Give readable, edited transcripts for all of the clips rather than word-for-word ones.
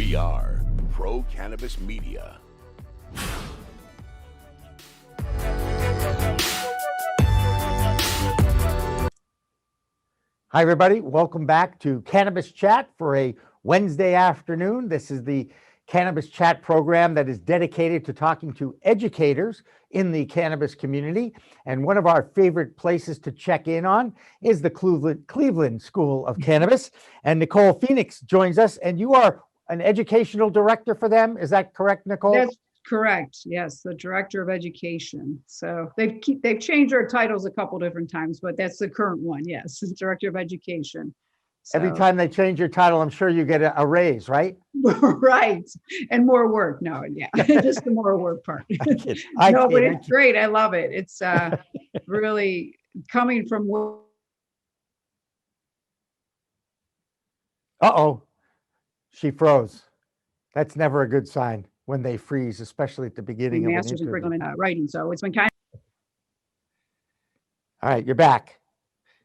We are Pro Cannabis Media. Hi, everybody. Welcome back to Cannabis Chat for a Wednesday afternoon. This is the Cannabis Chat program that is dedicated to talking to educators in the cannabis community. And one of our favorite places to check in on is the Cleveland School of Cannabis. And Nicole Fenix joins us, and you are an educational director for them. Is that correct, Nicole? That's correct. Yes, the director of education. So they've changed their titles a couple different times, but that's the current one. Yes, the director of education. So, Every time they change your title, I'm sure you get a raise, right? right, and more work. No, yeah, just the more work part. No, but it's great. I love it. It's really coming from. Uh-oh, she froze. That's never a good sign when they freeze, especially at the beginning of an Masters in interview. curriculum and writing. So it's been kind of. All right, you're back.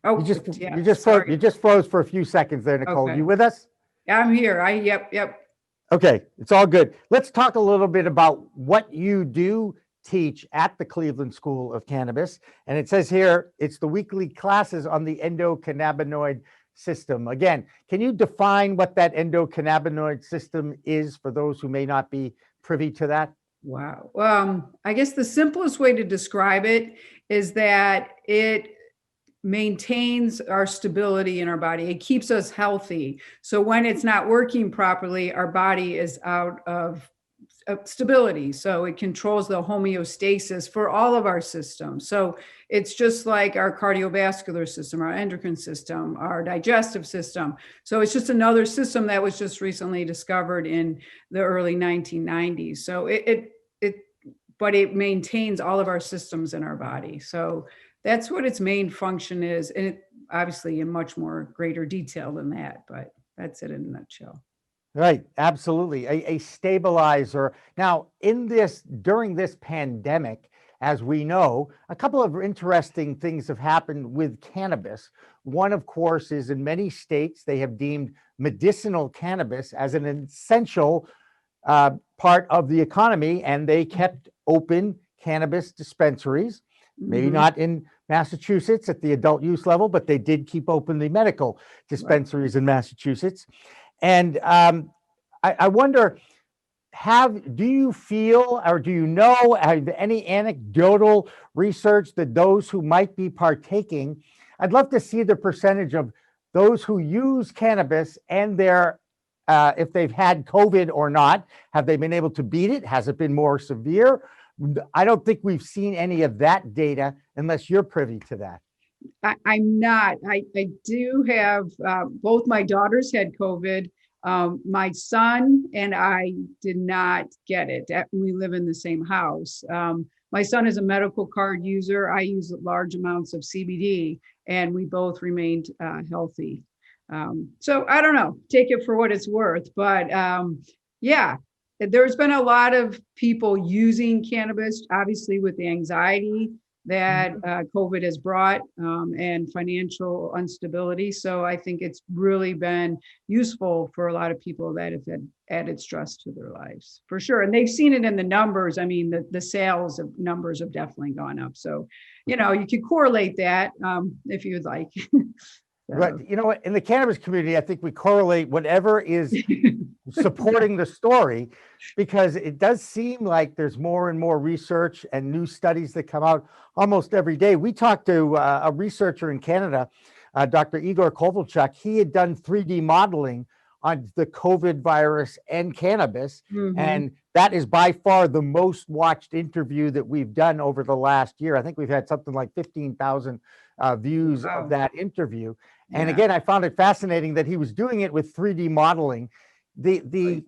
Oh, you just froze for a few seconds there, Nicole. Okay. You with us? I'm here. Yep. Okay, it's all good. Let's talk a little bit about what you do teach at the Cleveland School of Cannabis. And it says here, it's the weekly classes on the endocannabinoid system. Again, can you define what that endocannabinoid system is for those who may not be privy to that? Wow. I guess the simplest way to describe it is that it maintains our stability in our body. It keeps us healthy. So when it's not working properly, our body is out of stability. So it controls the homeostasis for all of our systems. So it's just like our cardiovascular system, our endocrine system, our digestive system. So it's just another system that was just recently discovered in the early 1990s. So but it maintains all of our systems in our body. So that's what its main function is. And it obviously in much more greater detail than that, but that's it in a nutshell. Right, absolutely. A stabilizer. Now, during this pandemic, as we know, a couple of interesting things have happened with cannabis. One, of course, is in many states, they have deemed medicinal cannabis as an essential part of the economy, and they kept open cannabis dispensaries. Maybe not in Massachusetts at the adult use level, but they did keep open the medical dispensaries in Massachusetts. And I wonder, do you feel, or do you know, have any anecdotal research that those who might be partaking, I'd love to see the percentage of those who use cannabis and if they've had COVID or not, have they been able to beat it? Has it been more severe? I don't think we've seen any of that data unless you're privy to that. I'm not. I do have, both my daughters had COVID. My son and I did not get it. We live in the same house. My son is a medical card user. I use large amounts of CBD, and we both remained healthy. So I don't know, take it for what it's worth. But yeah, there's been a lot of people using cannabis, obviously with the anxiety that COVID has brought and financial instability. So I think it's really been useful for a lot of people that have had added stress to their lives, for sure. And they've seen it in the numbers. I mean, the sales of numbers have definitely gone up. So, you could correlate that if you would like. Right. You know what? In the cannabis community, I think we correlate whatever is supporting the story, because it does seem like there's more and more research and new studies that come out almost every day. We talked to a researcher in Canada, Dr. Igor Kovalchuk. He had done 3D modeling on the COVID virus and cannabis. And that is by far the most watched interview that we've done over the last year. I think we've had something like 15,000 views of that interview. And again, I found it fascinating that he was doing it with 3D modeling. The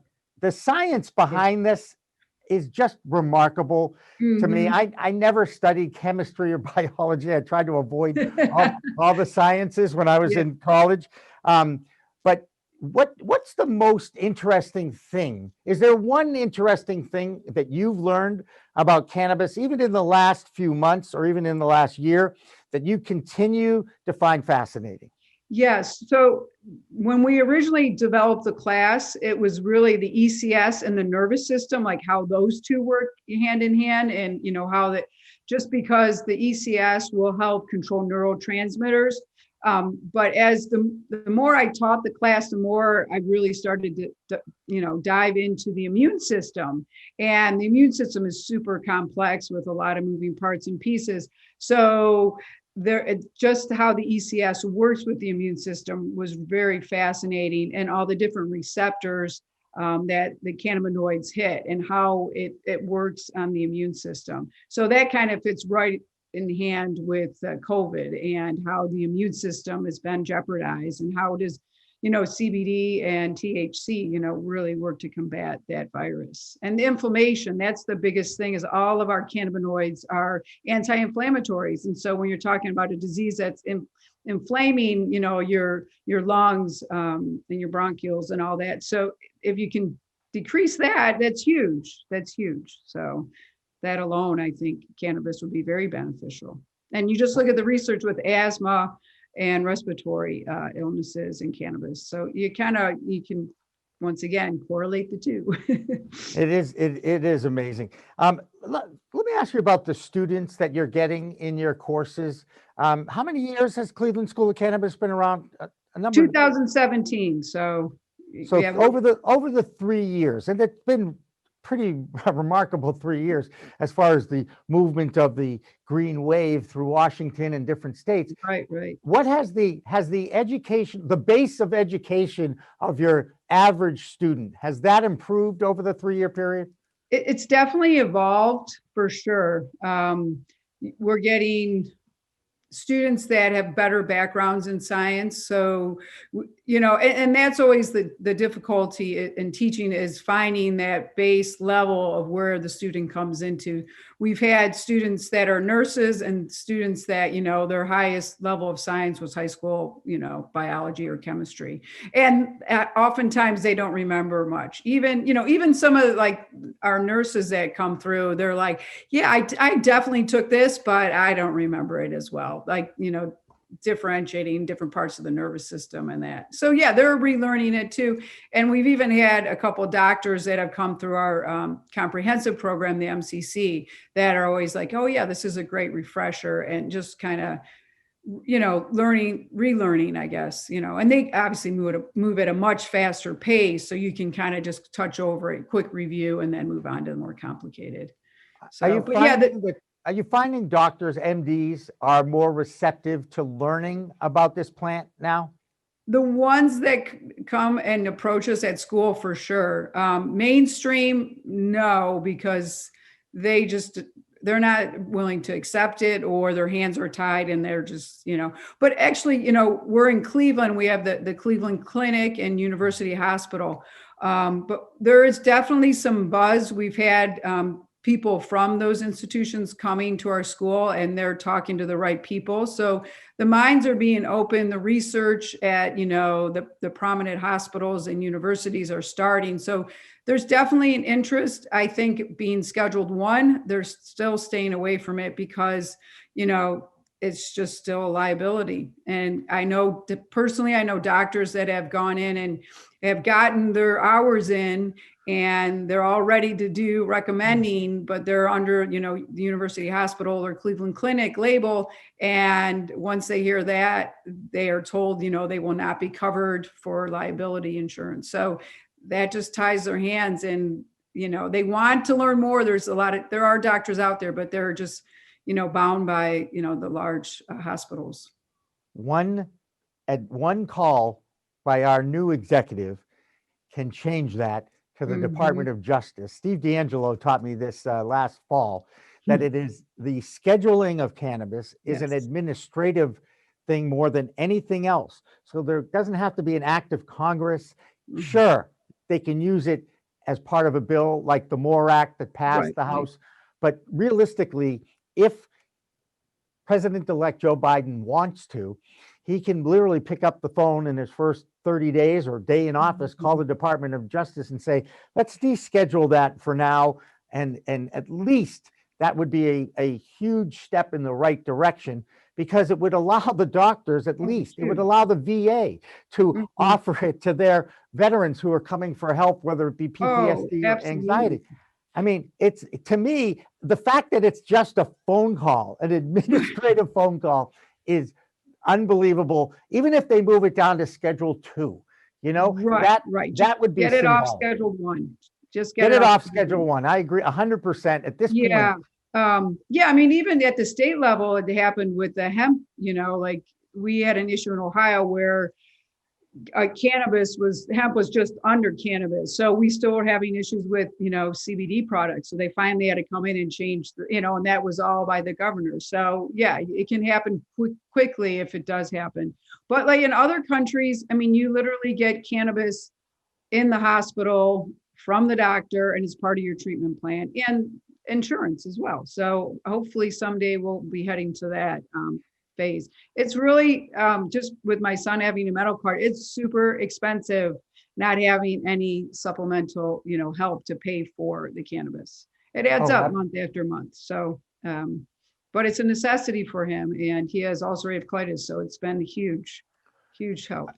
science behind this is just remarkable to me. I never studied chemistry or biology. I tried to avoid all the sciences when I was in college. But what's the most interesting thing? Is there one interesting thing that you've learned about cannabis, even in the last few months or even in the last year, that you continue to find fascinating? Yes. So when we originally developed the class, it was really the ECS and the nervous system, like how those two work hand in hand, and how that, just because the ECS will help control neurotransmitters. But as the more I taught the class, the more I really started to dive into the immune system. And the immune system is super complex with a lot of moving parts and pieces. So just how the ECS works with the immune system was very fascinating, and all the different receptors that the cannabinoids hit and how it works on the immune system. So that kind of fits right in hand with COVID and how the immune system has been jeopardized, and how does CBD and THC, really work to combat that virus. And the inflammation, that's the biggest thing, is all of our cannabinoids are anti-inflammatories. And so when you're talking about a disease that's inflaming, your lungs and your bronchioles and all that. So if you can decrease that, that's huge. That's huge. So that alone, I think cannabis would be very beneficial. And you just look at the research with asthma and respiratory illnesses in cannabis. So you can, once again, correlate the two. It is amazing. Let me ask you about the students that you're getting in your courses. How many years has Cleveland School of Cannabis been around? A number. 2017. So over the 3 years, and it's been pretty remarkable 3 years as far as the movement of the green wave through Washington and different states. Right. What has the education, the base of education of your average student, has that improved over the 3-year period? It's definitely evolved for sure. We're getting students that have better backgrounds in science. So, and that's always the difficulty in teaching, is finding that base level of where the student comes into. We've had students that are nurses and students that, their highest level of science was high school, biology or chemistry. And oftentimes they don't remember much. Even some of like our nurses that come through, they're like, yeah, I definitely took this, but I don't remember it as well. Like, differentiating different parts of the nervous system and that. So yeah, they're relearning it too. And we've even had a couple of doctors that have come through our comprehensive program, the MCC, that are always like, oh yeah, this is a great refresher, and just kind of, relearning, I guess, and they obviously move at a much faster pace. So you can kind of just touch over a quick review and then move on to the more complicated. So, are you finding doctors, MDs, are more receptive to learning about this plant now? The ones that come and approach us at school, for sure. Mainstream, no, because they're not willing to accept it, or their hands are tied and they're just, but actually, we're in Cleveland, we have the Cleveland Clinic and University Hospital. But there is definitely some buzz. We've had people from those institutions coming to our school, and they're talking to the right people. So the minds are being open. The research at, the prominent hospitals and universities are starting. So there's definitely an interest. I think being Scheduled 1, they're still staying away from it because, it's just still a liability. And I know personally, I know doctors that have gone in and have gotten their hours in, and they're all ready to do recommending, but they're under, the University Hospital or Cleveland Clinic label. And once they hear that, they are told, they will not be covered for liability insurance. So that just ties their hands, and, they want to learn more. There are doctors out there, but they're just, bound by, the large hospitals. One call by our new executive can change that to the Department of Justice. Steve D'Angelo taught me this last fall, that it is the scheduling of cannabis is an administrative thing more than anything else. So there doesn't have to be an act of Congress. Sure, they can use it as part of a bill like the MORE Act that passed the House. But realistically, if President-elect Joe Biden wants to, he can literally pick up the phone in his first 30 days or day in office, call the Department of Justice and say, let's deschedule that for now. And at least that would be a huge step in the right direction, because it would allow the doctors, at least, it would allow the VA to offer it to their veterans who are coming for help, whether it be PTSD or anxiety. I mean, it's, to me, the fact that it's just a phone call, an administrative phone call, is unbelievable. Even if they move it down to Schedule 2, you know, right. that would be get it off symbolic. Schedule 1. Just Get it off Schedule 1. I agree 100% at this point. Yeah, I mean, even at the state level, it happened with the hemp, you know, like we had an issue in Ohio where hemp was just under cannabis. So we still were having issues with, you know, CBD products. So they finally had to come in and change, you know, and that was all by the governor. So yeah, it can happen quickly if it does happen. But like in other countries, I mean, you literally get cannabis in the hospital from the doctor and it's part of your treatment plan and insurance as well. So hopefully someday we'll be heading to that phase. It's really just with my son having a medical card, it's super expensive not having any supplemental, you know, help to pay for the cannabis. It adds up month after month. So, but it's a necessity for him, and he has ulcerative colitis, so it's been a huge help.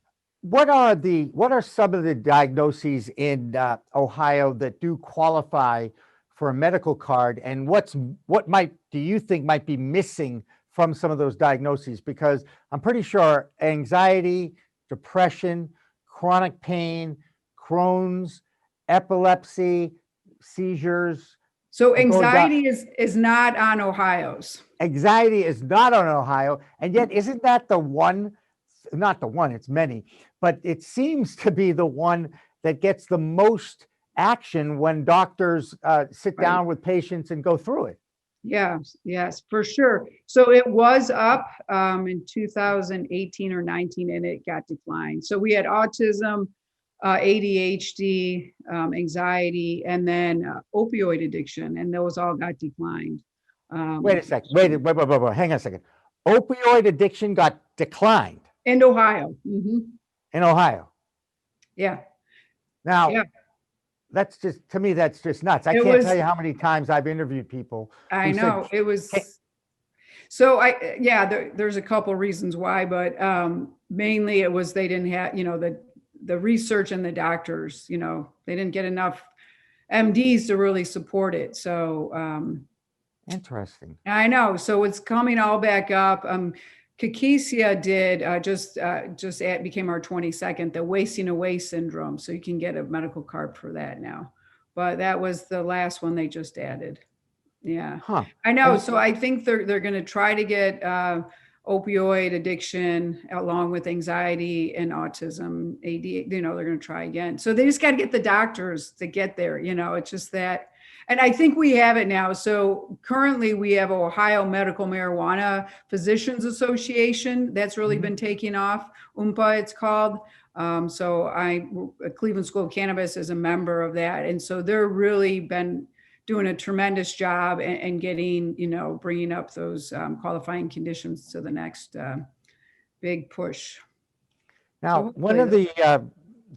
What are some of the diagnoses in Ohio that do qualify for a medical card, and what do you think might be missing from some of those diagnoses? Because I'm pretty sure anxiety, depression, chronic pain, Crohn's, epilepsy, seizures. So anxiety is not on Ohio's. Anxiety is not on Ohio, and yet isn't that the one? Not the one, it's many, but it seems to be the one that gets the most action when doctors sit down with patients and go through it. Yes, for sure. So it was up in 2018 or 19, and it got declined. So we had autism, ADHD, anxiety, and then opioid addiction, and those all got declined. Wait a second. Wait. Hang on a second. Opioid addiction got declined. In Ohio. In Ohio. Yeah. Now, that's just, to me, that's just nuts. I can't tell you how many times I've interviewed people. I know it was. So there's a couple reasons why, but mainly it was they didn't have, you know, the research and the doctors, you know, they didn't get enough MDs to really support it. So interesting. I know. So it's coming all back up. Kakesia did became our 22nd, the wasting away syndrome. So you can get a medical card for that now. But that was the last one they just added. Yeah, I know. So I think they're going to try to get opioid addiction along with anxiety and autism, AD, you know, they're going to try again. So they just got to get the doctors to get there. You know, it's just that. And I think we have it now. So currently we have Ohio Medical Marijuana Physicians Association. That's really been taking off. UMPA, it's called. So Cleveland School of Cannabis is a member of that. And so they're really been doing a tremendous job and getting, you know, bringing up those qualifying conditions to the next big push. Now, one of the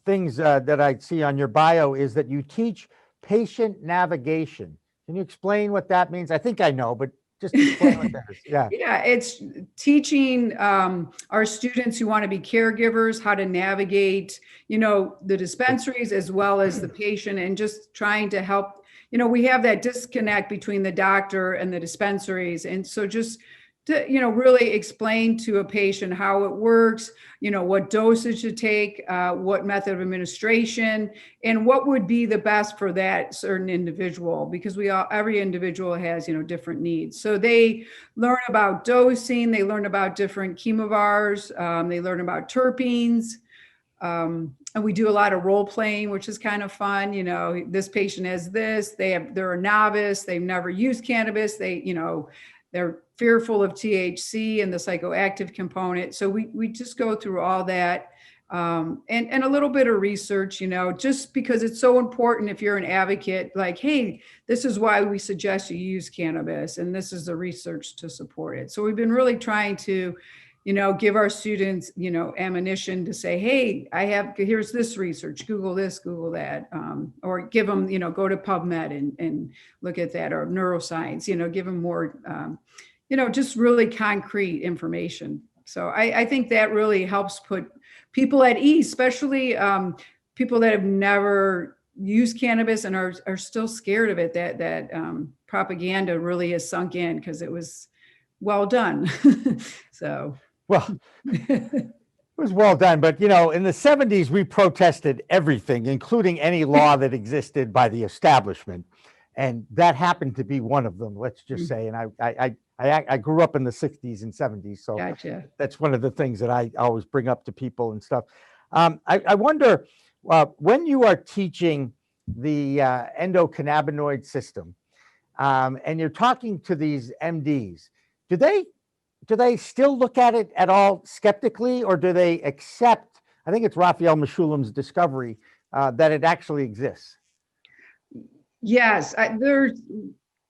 things that I see on your bio is that you teach patient navigation. Can you explain what that means? I think I know, but just explain what that is. Yeah, it's teaching our students who want to be caregivers how to navigate, you know, the dispensaries as well as the patient, and just trying to help. You know, we have that disconnect between the doctor and the dispensaries, and so just to, you know, really explain to a patient how it works, you know, what dosage to take, what method of administration, and what would be the best for that certain individual, because every individual has, you know, different needs. So they learn about dosing, they learn about different chemovars, they learn about terpenes. And we do a lot of role playing, which is kind of fun. You know, this patient has this, they're a novice, they've never used cannabis. They're fearful of THC and the psychoactive component. So we just go through all that and a little bit of research, you know, just because it's so important if you're an advocate, like, hey, this is why we suggest you use cannabis and this is the research to support it. So we've been really trying to, you know, give our students, you know, ammunition to say, hey, here's this research, Google this, Google that, or give them, you know, go to PubMed and look at that, or neuroscience, you know, give them more, just really concrete information. So I think that really helps put people at ease, especially people that have never used cannabis and are still scared of it. That propaganda really has sunk in because it was well done. So, Well, it was well done, but in the 70s, we protested everything, including any law that existed by the establishment. And that happened to be one of them, let's just say. And I grew up in the 60s and 70s. So gotcha. that's one of the things that I always bring up to people and stuff. I wonder, when you are teaching the endocannabinoid system, and you're talking to these MDs, do they still look at it at all skeptically, or do they accept, I think it's Raphael Meshulam's discovery, that it actually exists? Yes, there's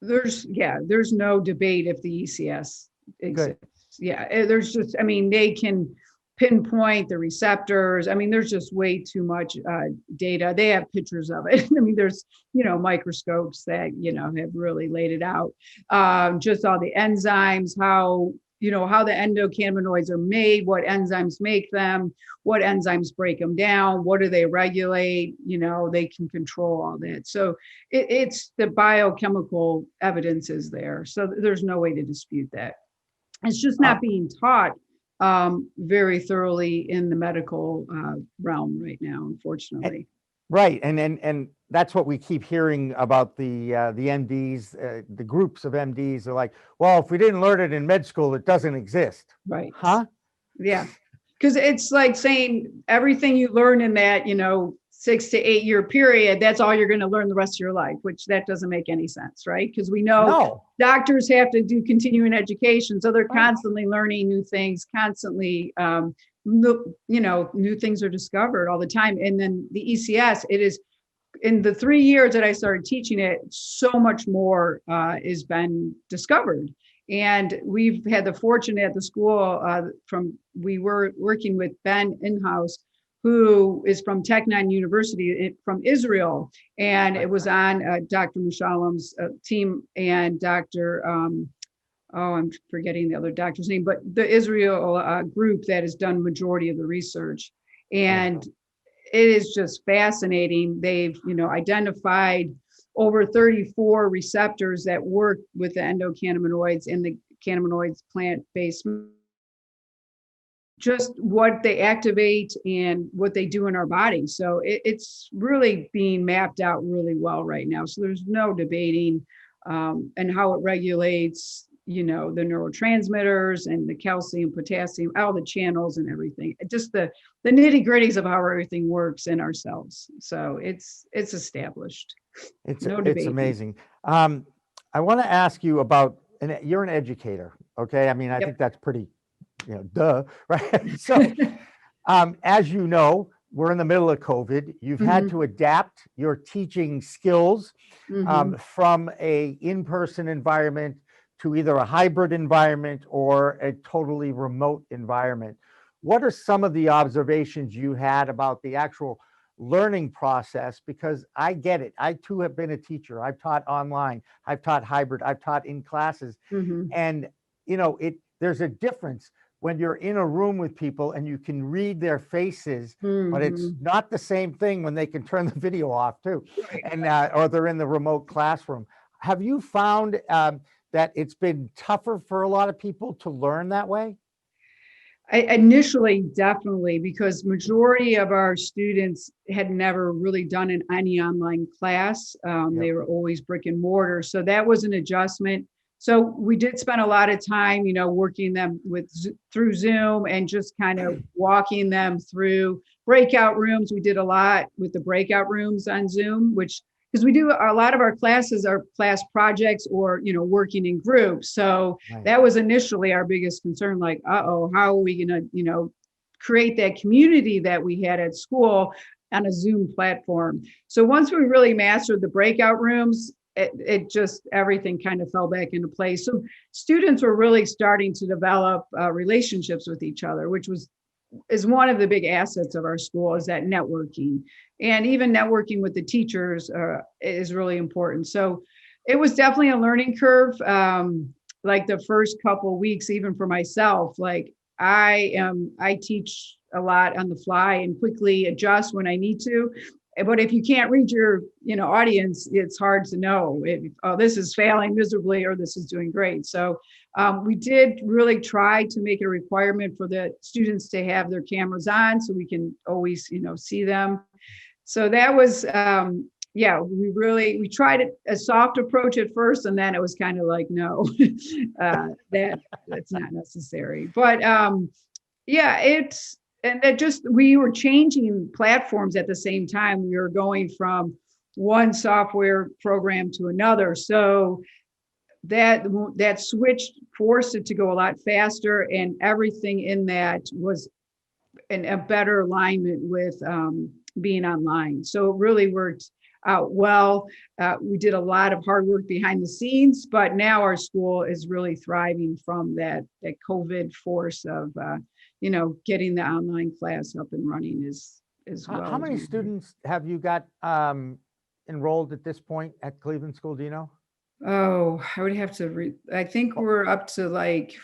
no debate if the ECS exists. Good. Yeah, there's just, they can pinpoint the receptors. There's just way too much data. They have pictures of it. There's, microscopes that, have really laid it out. Just all the enzymes, how the endocannabinoids are made, what enzymes make them, what enzymes break them down, what do they regulate, they can control all that. So it's the biochemical evidence is there. So there's no way to dispute that. It's just not being taught very thoroughly in the medical realm right now, unfortunately. Right, and that's what we keep hearing about the MDs, the groups of MDs are like, well, if we didn't learn it in med school, it doesn't exist. Right. Huh? Yeah, because it's like saying everything you learn in that 6 to 8 year period, that's all you're going to learn the rest of your life, which that doesn't make any sense, right? Because we know doctors have to do continuing education, so they're constantly learning new things, constantly new things are discovered all the time. And then the ECS, it is, in the 3 years that I started teaching it, so much more has been discovered. And we've had the fortune at the school we were working with Ben in-house, who is from Technon University from Israel. And it was on Dr. Mushalam's team and Dr. I'm forgetting the other doctor's name, but the Israel group that has done majority of the research. And it is just fascinating. They've, identified over 34 receptors that work with the endocannabinoids and the cannabinoids plant-based, just what they activate and what they do in our body. So it's really being mapped out really well right now. So there's no debating and how it regulates, the neurotransmitters and the calcium, potassium, all the channels and everything. Just the nitty gritties of how everything works in ourselves. So it's established. It's amazing. I want to ask you about, and you're an educator, okay? I think that's pretty, duh, right? So, as you know, we're in the middle of COVID. You've had to adapt your teaching skills from a in-person environment to either a hybrid environment or a totally remote environment. What are some of the observations you had about the actual learning process? Because I get it. I too have been a teacher. I've taught online, I've taught hybrid, I've taught in classes. And there's a difference when you're in a room with people and you can read their faces, but it's not the same thing when they can turn the video off too, and or they're in the remote classroom. Have you found that it's been tougher for a lot of people to learn that way? Initially, definitely, because majority of our students had never really done any online class. They were always brick and mortar. So that was an adjustment. So we did spend a lot of time, working them through Zoom and just kind of walking them through breakout rooms. We did a lot with the breakout rooms on Zoom, because we do a lot of our classes are class projects or, working in groups. So that was initially our biggest concern, like, how are we going to, create that community that we had at school on a Zoom platform. So once we really mastered the breakout rooms, it just, everything kind of fell back into place. So students were really starting to develop relationships with each other, which is one of the big assets of our school, is that networking. And even networking with the teachers is really important. So it was definitely a learning curve. like the first couple weeks, even for myself, like I teach a lot on the fly and quickly adjust when I need to. But if you can't read your, audience, it's hard to know if, oh, this is failing miserably or this is doing great. So we did really try to make it a requirement for the students to have their cameras on so we can always, see them. So that was, yeah, we tried a soft approach at first, and then it was kind of like, no, that's not necessary. But yeah, and that just, we were changing platforms at the same time. We were going from one software program to another. So that switch forced it to go a lot faster, and everything in that was in a better alignment with being online. So it really worked out well. We did a lot of hard work behind the scenes, but now our school is really thriving from that COVID force of, getting the online class up and running as well. How many students have you got enrolled at this point at Cleveland School? Do you know? Oh, I would have to I think we're up to like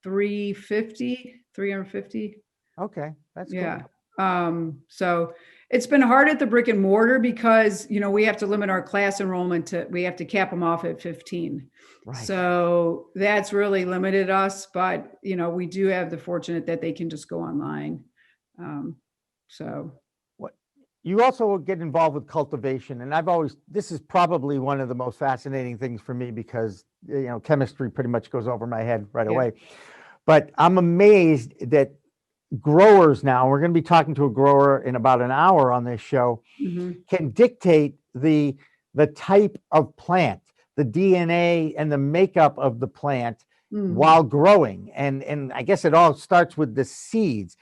350. Okay, that's Yeah. cool. So it's been hard at the brick and mortar because, we have to limit our class enrollment we have to cap them off at 15. Right. So that's really limited us, but, we do have the fortunate that they can just go online. So. You also get involved with cultivation, and this is probably one of the most fascinating things for me because, chemistry pretty much goes over my head right away. But I'm amazed that growers now, we're going to be talking to a grower in about an hour on this show, can dictate the type of plant, the DNA and the makeup of the plant while growing. And I guess it all starts with the seeds.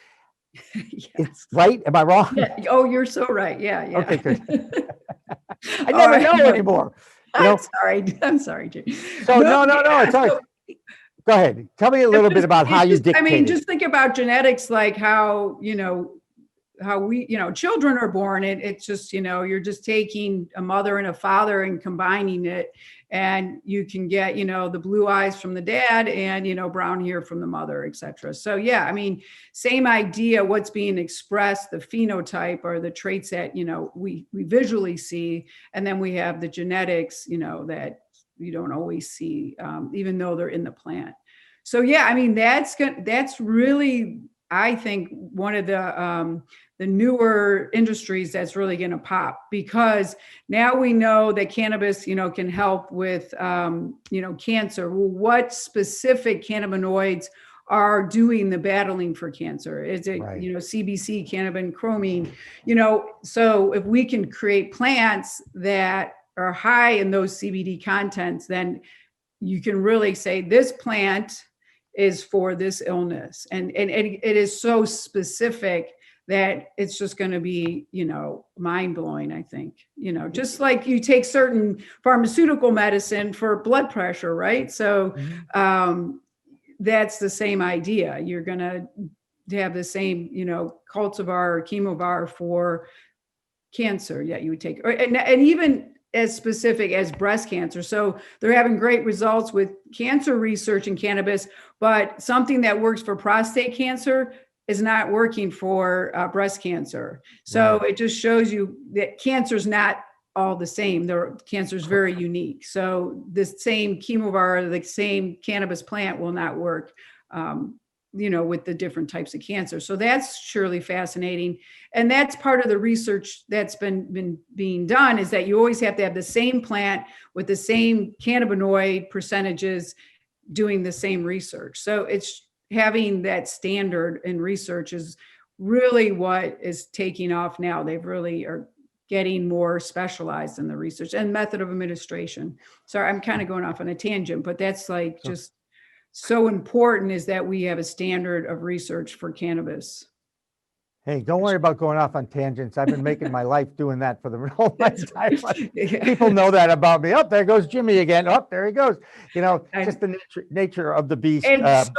Yes. It's right. Am I wrong? Yeah. Oh, you're so right. Yeah. Okay, good. I never know anymore. I'm sorry, Jay. So no, it's all right. Go ahead. Tell me a little bit about how you dictate. I mean, just think about genetics, like how, how we, children are born. It's just, you're just taking a mother and a father and combining it, and you can get, the blue eyes from the dad and, brown hair from the mother, etc. So yeah, I mean, same idea. What's being expressed, the phenotype or the traits that, we visually see, and then we have the genetics, that you don't always see, even though they're in the plant. So yeah, I mean, that's really, I think, one of the newer industries that's really going to pop, because now we know that cannabis, can help with, cancer. Well, what specific cannabinoids are doing the battling for cancer? Is it, right, CBC, cannabin, chromine, so if we can create plants that are high in those CBD contents, then you can really say this plant is for this illness. And it is so specific that it's just going to be, mind blowing, I think, just like you take certain pharmaceutical medicine for blood pressure, right? So that's the same idea. You're going to have the same, cultivar or chemovar for cancer. Yeah, you would take, and even as specific as breast cancer. So they're having great results with cancer research in cannabis, but something that works for prostate cancer is not working for breast cancer. So it just shows you that cancer is not all the same. Cancer is very unique. So the same chemovar, the same cannabis plant will not work, with the different types of cancer. So that's surely fascinating. And that's part of the research that's been being done, is that you always have to have the same plant with the same cannabinoid percentages doing the same research. So it's having that standard in research is really what is taking off now. They really are getting more specialized in the research and method of administration. Sorry, I'm kind of going off on a tangent, but that's like just so important, is that we have a standard of research for cannabis. Hey, don't worry about going off on tangents. I've been making my life doing that for the whole my entire life. Yeah. People know that about me. Oh, there goes Jimmy again. Oh, there he goes. You know, I- just the nature of the beast. It's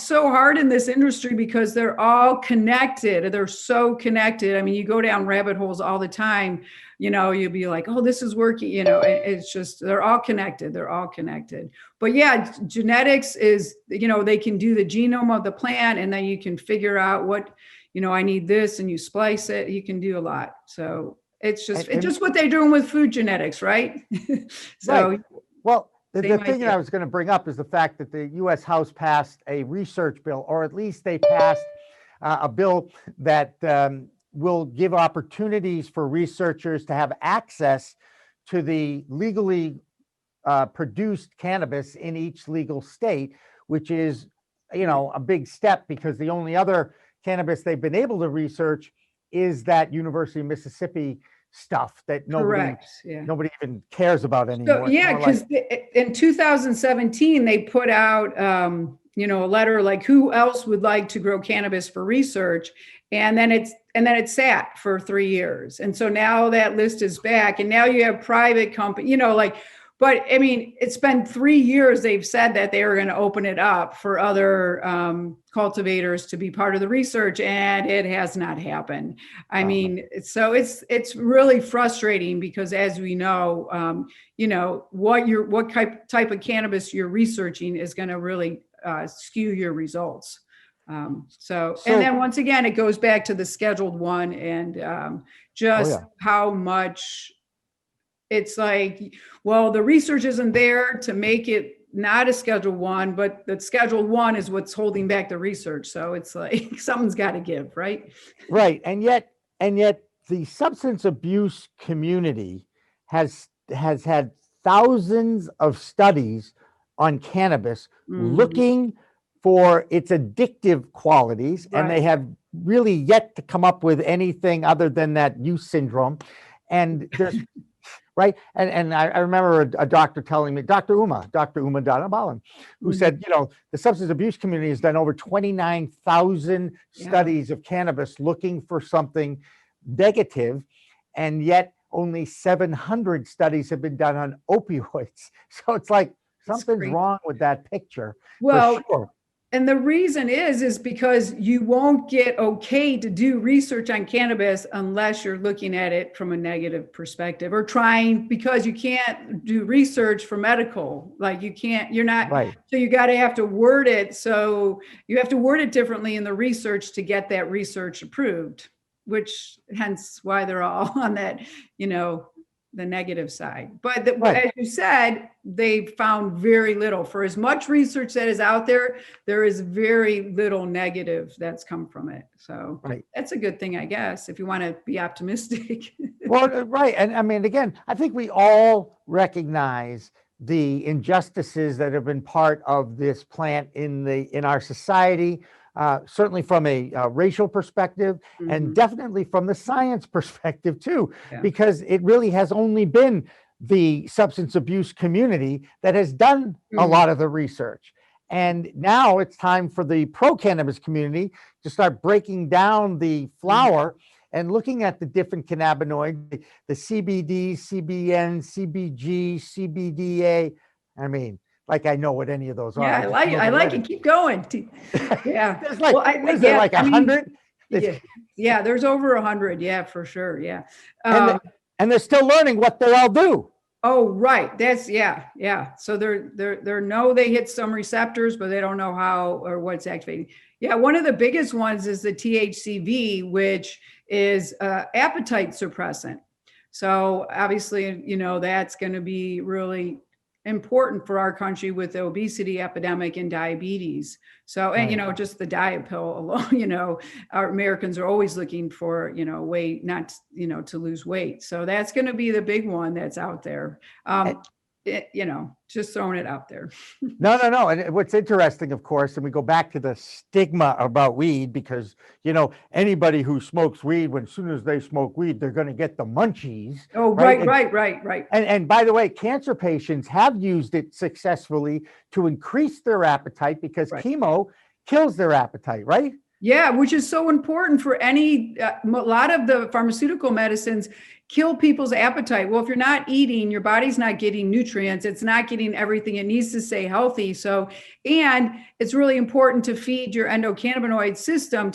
so hard in this industry because they're all connected. They're so connected. I mean, you go down rabbit holes all the time. You know, you'll be like, "Oh, this is working." You know, it's just they're all connected. They're all connected. But yeah, genetics is, you know, they can do the genome of the plant, and then you can figure out what, you know, I need this, and you splice it. You can do a lot. So it's just what they're doing with food genetics, right? So right. Well, the same thing that idea. I was going to bring up is the fact that the U.S. House passed a research bill, or at least they passed a bill that will give opportunities for researchers to have access to the legally produced cannabis in each legal state, which is, you know, a big step, because the only other cannabis they've been able to research is that University of Mississippi stuff that Correct. Yeah. nobody even cares about anymore. So yeah, because in 2017 they put out you know, a letter like, who else would like to grow cannabis for research, and then it sat for 3 years, and so now that list is back, and now you have private company, you know, like. But I mean, it's been 3 years they've said that they were going to open it up for other cultivators to be part of the research, and it has not happened. I mean, so it's really frustrating because, as we know, you know, what type of cannabis you're researching is going to really skew your results. So, and then once again, it goes back to the Scheduled One and just how much. It's like, well, the research isn't there to make it not a Schedule One, but the Schedule One is what's holding back the research. So it's like something's got to give, right? Right, and yet the substance abuse community has had thousands of studies on cannabis looking for its addictive qualities, and they have really yet to come up with anything other than that use syndrome. And there's right. And I remember a doctor telling me, Dr. Uma Dhanabalan, who said, you know, the substance abuse community has done over 29,000 studies of cannabis looking for something negative, and yet only 700 studies have been done on opioids. So it's like something's wrong with that picture. Well, for sure. And the reason is because you won't get okay to do research on cannabis unless you're looking at it from a negative perspective, or trying, because you can't do research for medical. Like you're not, so you have to word it. So you have to word it differently in the research to get that research approved, which hence why they're all on that, you know, the negative side. But as you said, they found very little. For as much research that is out there, there is very little negative that's come from it. So that's a good thing, I guess, if you want to be optimistic. Well, right. And I mean, again, I think we all recognize the injustices that have been part of this plant in our society. Certainly from a racial perspective, and definitely from the science perspective too, because it really has only been the substance abuse community that has done a lot of the research. And now it's time for the pro-cannabis community to start breaking down the flower and looking at the different cannabinoids, the CBD, CBN, CBG, CBDA. I mean, like I know what any of those are. Yeah, I like it. Keep going. Yeah. There's like, is there like 100? Yeah, there's over 100. Yeah, for sure. Yeah. And they're still learning what they all do. Oh, right. That's yeah. So they're know they hit some receptors, but they don't know how or what's activating. Yeah, one of the biggest ones is the THCV, which is appetite suppressant. So obviously, you know, that's going to be really important for our country with the obesity epidemic and diabetes. So, and, you know, just the diet pill alone, you know, our Americans are always looking for, you know, weight, not, you know, to lose weight. So that's going to be the big one that's out there. You know, just throwing it out there. No. And what's interesting, of course, and we go back to the stigma about weed, because, you know, anybody who smokes weed, when as soon as they smoke weed, they're going to get the munchies. Oh, right. And by the way, cancer patients have used it successfully to increase their appetite, because chemo kills their appetite, right? Yeah, which is so important for any, a lot of the pharmaceutical medicines kill people's appetite. Well, if you're not eating, your body's not getting nutrients. It's not getting everything it needs to stay healthy. So, and it's really important to feed your endocannabinoid system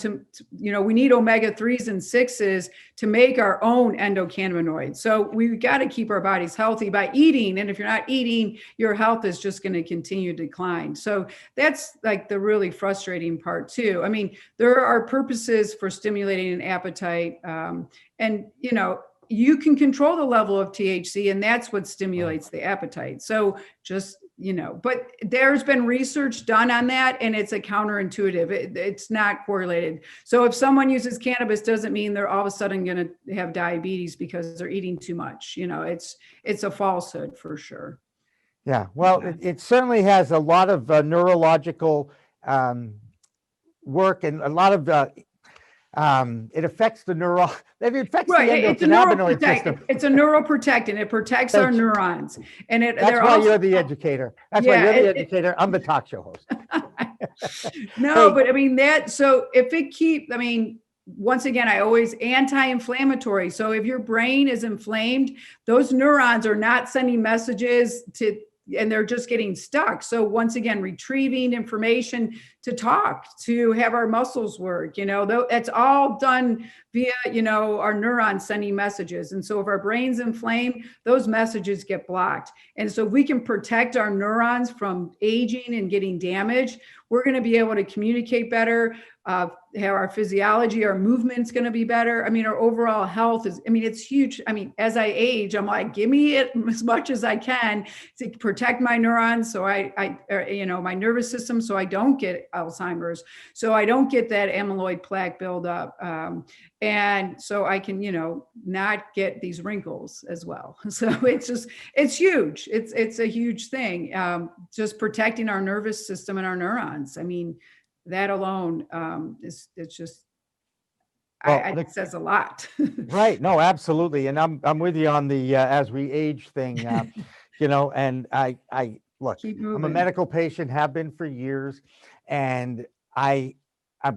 we need omega-3s and 6s to make our own endocannabinoids. So we've got to keep our bodies healthy by eating. And if you're not eating, your health is just going to continue to decline. So that's like the really frustrating part too. I mean, there are purposes for stimulating an appetite. And, you can control the level of THC, and that's what stimulates the appetite. So just, but there's been research done on that, and it's a counterintuitive. It's not correlated. So if someone uses cannabis, doesn't mean they're all of a sudden going to have diabetes because they're eating too much. It's a falsehood for sure. Yeah, well, it certainly has a lot of neurological work and a lot of it affects the endocannabinoid system. It's a neuroprotectant. It protects our neurons, and that's why you're the educator. That's why you're the educator. I'm the talk show host. No, but I mean so if it once again, I always anti-inflammatory. So if your brain is inflamed, those neurons are not sending messages and they're just getting stuck. So once again, retrieving information to talk, to have our muscles work, that's all done via, our neurons sending messages. And so if our brain's inflamed, those messages get blocked. And so if we can protect our neurons from aging and getting damaged, we're going to be able to communicate better, have our physiology, our movement's going to be better. I mean, our overall health it's huge. I mean, as I age, I'm like, give me it as much as I can to protect my neurons. So my nervous system, so I don't get Alzheimer's, so I don't get that amyloid plaque buildup. And so I can, not get these wrinkles as well. So it's huge. It's a huge thing. Just protecting our nervous system and our neurons. I mean, that alone it says a lot. Right. No, absolutely. And I'm with you on the as we age thing, and I look, I'm a medical patient, have been for years, and I'm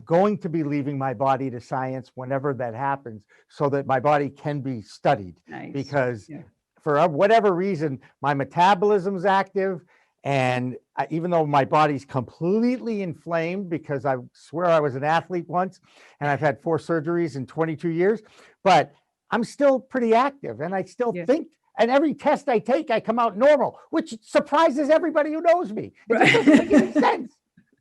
going to be leaving my body to science whenever that happens so that my body can be studied. Nice. Because for whatever reason, my metabolism's active. And even though my body's completely inflamed, because I swear I was an athlete once and I've had 4 surgeries in 22 years, but I'm still pretty active and I still think, and every test I take, I come out normal, which surprises everybody who knows me. It just doesn't make any sense.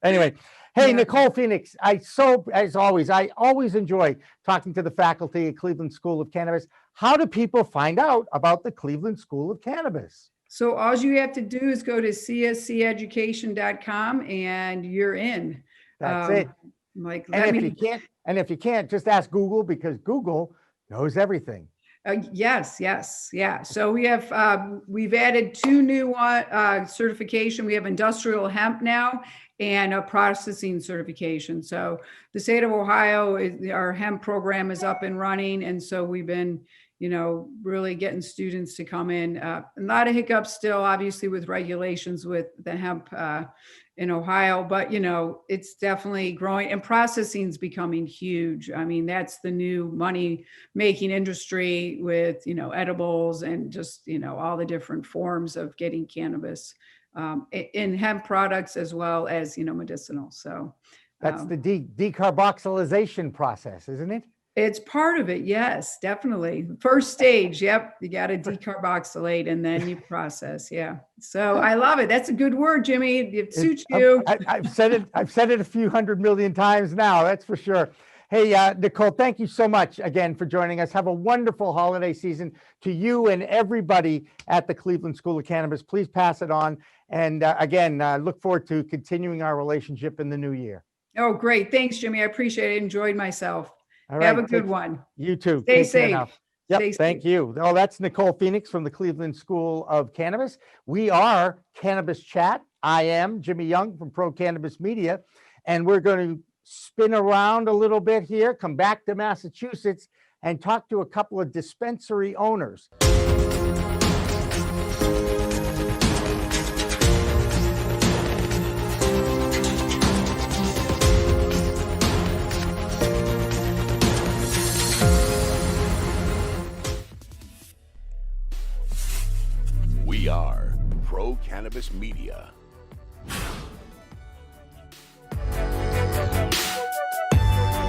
Anyway, hey, Nicole Fenix, as always, I always enjoy talking to the faculty at Cleveland School of Cannabis. How do people find out about the Cleveland School of Cannabis? So all you have to do is go to csceducation.com and you're in. That's it. And if you can't, just ask Google, because Google knows everything. Yes. Yeah. So we have, we've added 2 new certification. We have industrial hemp now and a processing certification. So the state of Ohio, our hemp program is up and running. And so we've been, really getting students to come in. A lot of hiccups still, obviously, with regulations with the hemp in Ohio, but, it's definitely growing, and processing is becoming huge. I mean, that's the new money making industry with, edibles and just, all the different forms of getting cannabis in hemp products as well as, medicinal. So that's the decarboxylation process, isn't it? It's part of it. Yes, definitely. First stage. Yep. You got to decarboxylate and then you process. Yeah. So I love it. That's a good word, Jimmy. It suits you. I've said it a few 100 million times now. That's for sure. Hey, Nicole, thank you so much again for joining us. Have a wonderful holiday season to you and everybody at the Cleveland School of Cannabis. Please pass it on. And again, look forward to continuing our relationship in the new year. Oh, great. Thanks, Jimmy. I appreciate it. Enjoyed myself. All right. Have a good one. You too. Stay safe. Yep. Thank you. Oh, that's Nicole Fenix from the Cleveland School of Cannabis. We are Cannabis Chat. I am Jimmy Young from Pro Cannabis Media, and we're going to spin around a little bit here, come back to Massachusetts, and talk to a couple of dispensary owners. Cannabis Media.